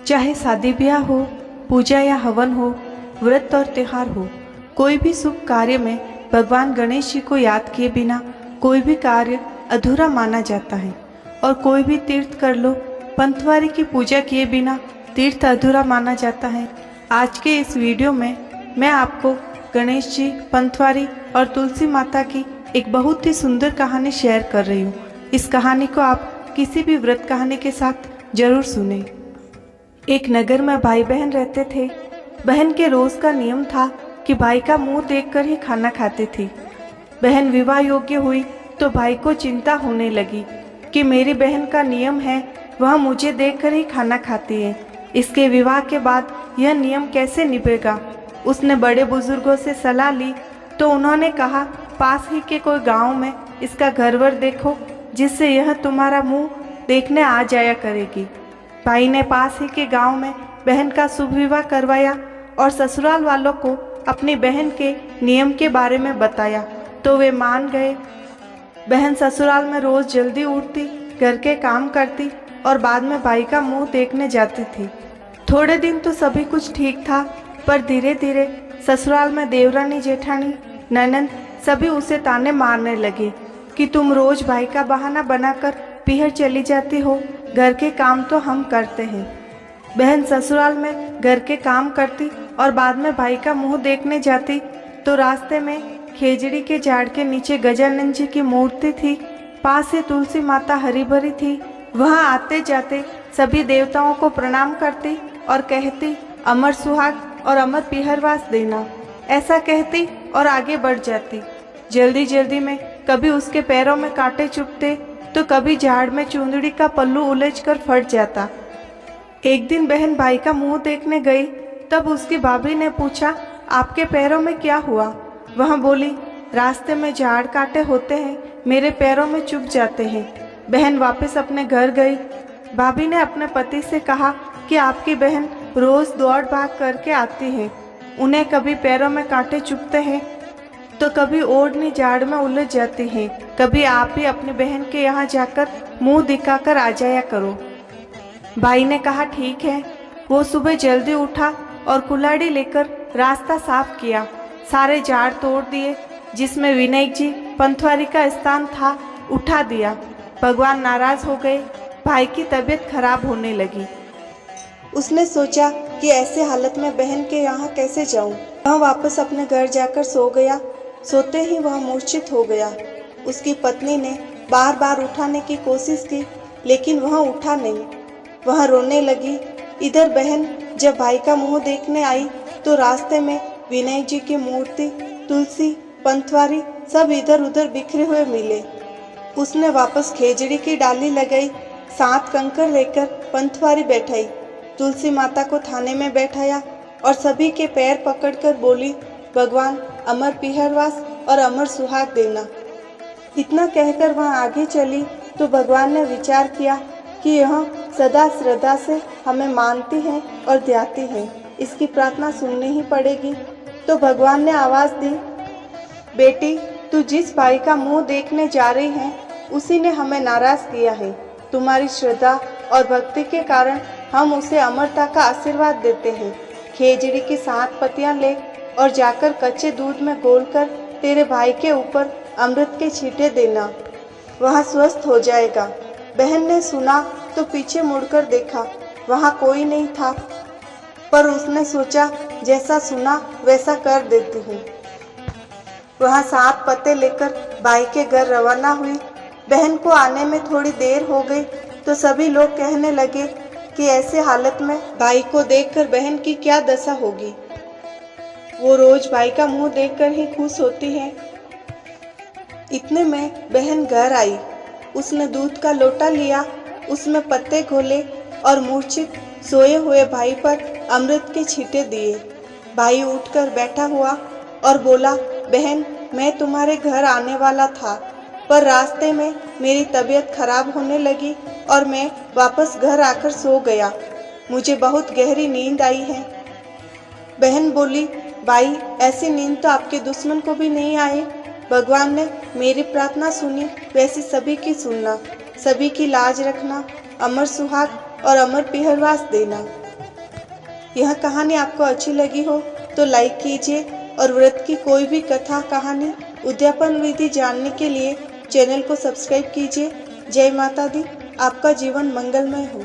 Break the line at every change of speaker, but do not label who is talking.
चाहे शादी ब्याह हो, पूजा या हवन हो, व्रत और त्योहार हो, कोई भी शुभ कार्य में भगवान गणेश जी को याद किए बिना कोई भी कार्य अधूरा माना जाता है। और कोई भी तीर्थ कर लो, पंथवारी की पूजा किए बिना तीर्थ अधूरा माना जाता है। आज के इस वीडियो में मैं आपको गणेश जी, पंथवारी और तुलसी माता की एक बहुत ही सुंदर कहानी शेयर कर रही हूँ। इस कहानी को आप किसी भी व्रत कहानी के साथ जरूर सुनें। एक नगर में भाई बहन रहते थे। बहन के रोज का नियम था कि भाई का मुंह देखकर ही खाना खाती थी। बहन विवाह योग्य हुई तो भाई को चिंता होने लगी कि मेरी बहन का नियम है, वह मुझे देखकर ही खाना खाती है। इसके विवाह के बाद यह नियम कैसे निभेगा? उसने बड़े बुजुर्गों से सलाह ली तो उन्होंने कहा, पास ही के कोई गांव में इसका घर-वर देखो जिससे यह तुम्हारा मुंह देखने आ जाया करेगी। भाई ने पास ही के गांव में बहन का शुभ विवाह करवाया और ससुराल वालों को अपनी बहन के नियम के बारे में बताया तो वे मान गए। बहन ससुराल में रोज जल्दी उठती, घर के काम करती और बाद में भाई का मुंह देखने जाती थी। थोड़े दिन तो सभी कुछ ठीक था, पर धीरे धीरे ससुराल में देवरानी, जेठानी, ननंद सभी उसे ताने मारने लगे कि तुम रोज भाई का बहाना बनाकर पीहर चली जाती हो, घर के काम तो हम करते हैं। बहन ससुराल में घर के काम करती और बाद में भाई का मुंह देखने जाती तो रास्ते में खेजड़ी के झाड़ के नीचे गजानन जी की मूर्ति थी। पास ही तुलसी माता हरी भरी थी। वहां आते जाते सभी देवताओं को प्रणाम करती और कहती, अमर सुहाग और अमर पीहरवास देना। ऐसा कहती और आगे बढ़ जाती। जल्दी जल्दी में कभी उसके पैरों में कांटे चुभते तो कभी झाड़ में चूंदड़ी का पल्लू उलझकर फट जाता। एक दिन बहन भाई का मुंह देखने गई, तब उसकी भाभी ने पूछा, आपके पैरों में क्या हुआ? वह बोली, रास्ते में झाड़ कांटे होते हैं, मेरे पैरों में चुभ जाते हैं। बहन वापस अपने घर गई। भाभी ने अपने पति से कहा कि आपकी बहन रोज दौड़ भाग करके आती है, उन्हें कभी पैरों में कांटे चुभते हैं तो कभी ओढ़नी झाड़ में उलझ जाती हैं। कभी आप ही अपनी बहन के यहाँ जाकर मुंह दिखाकर आ जाया करो। भाई ने कहा, ठीक है। वो सुबह जल्दी उठा और कुल्हाड़ी लेकर रास्ता साफ किया। सारे झाड़ तोड़ दिए, जिसमें विनायक जी, पंथवारी का स्थान था, उठा दिया। भगवान नाराज हो गए। भाई की तबीयत खराब होने लगी। उसने सोचा कि ऐसे हालत में बहन के यहाँ कैसे जाऊं। वह वापस अपने घर जाकर सो गया। सोते ही वह मूर्छित हो गया। उसकी पत्नी ने बार बार उठाने की कोशिश की, लेकिन वह उठा नहीं। वह रोने लगी। इधर बहन जब भाई का मुंह देखने आई तो रास्ते में विनायक जी की मूर्ति, तुलसी, पंथवारी सब इधर उधर बिखरे हुए मिले। उसने वापस खेजड़ी की डाली लगाई, 7 कंकड़ लेकर पंथवारी बैठाई, तुलसी माता को थाने में बैठाया और सभी के पैर पकड़कर बोली, भगवान अमर पीहरवास और अमर सुहाग देना। इतना कहकर वह आगे चली तो भगवान ने विचार किया कि यह सदा श्रद्धा से हमें मानती है और ध्याती है, इसकी प्रार्थना सुननी ही पड़ेगी। तो भगवान ने आवाज दी, बेटी, तू जिस भाई का मुंह देखने जा रही है उसी ने हमें नाराज किया है। तुम्हारी श्रद्धा और भक्ति के कारण हम उसे अमरता का आशीर्वाद देते हैं। खेजड़ी की 7 पत्तियां ले और जाकर कच्चे दूध में घोलकर तेरे भाई के ऊपर अमृत के छींटे देना, वह स्वस्थ हो जाएगा। बहन ने सुना तो पीछे मुड़कर देखा, वहाँ कोई नहीं था, पर उसने सोचा जैसा सुना वैसा कर देती हूँ। वह 7 पत्ते लेकर भाई के घर रवाना हुई। बहन को आने में थोड़ी देर हो गई तो सभी लोग कहने लगे कि ऐसे हालत में भाई को देखकर बहन की क्या दशा होगी। वो रोज भाई का मुंह देखकर ही खुश होती है। इतने में बहन घर आई। उसने दूध का लोटा लिया, उसमें पत्ते घोले और मूर्छित सोए हुए भाई पर अमृत के छींटे दिए। भाई उठकर बैठा हुआ और बोला, बहन, मैं तुम्हारे घर आने वाला था, पर रास्ते में मेरी तबीयत खराब होने लगी और मैं वापस घर आकर सो गया। मुझे बहुत गहरी नींद आई है। बहन बोली, भाई, ऐसी नींद तो आपके दुश्मन को भी नहीं आई। भगवान ने मेरी प्रार्थना सुनी, वैसी सभी की सुनना, सभी की लाज रखना, अमर सुहाग और अमर पीहरवास देना। यह कहानी आपको अच्छी लगी हो तो लाइक कीजिए और व्रत की कोई भी कथा, कहानी, उद्यापन विधि जानने के लिए चैनल को सब्सक्राइब कीजिए। जय माता दी। आपका जीवन मंगलमय हो।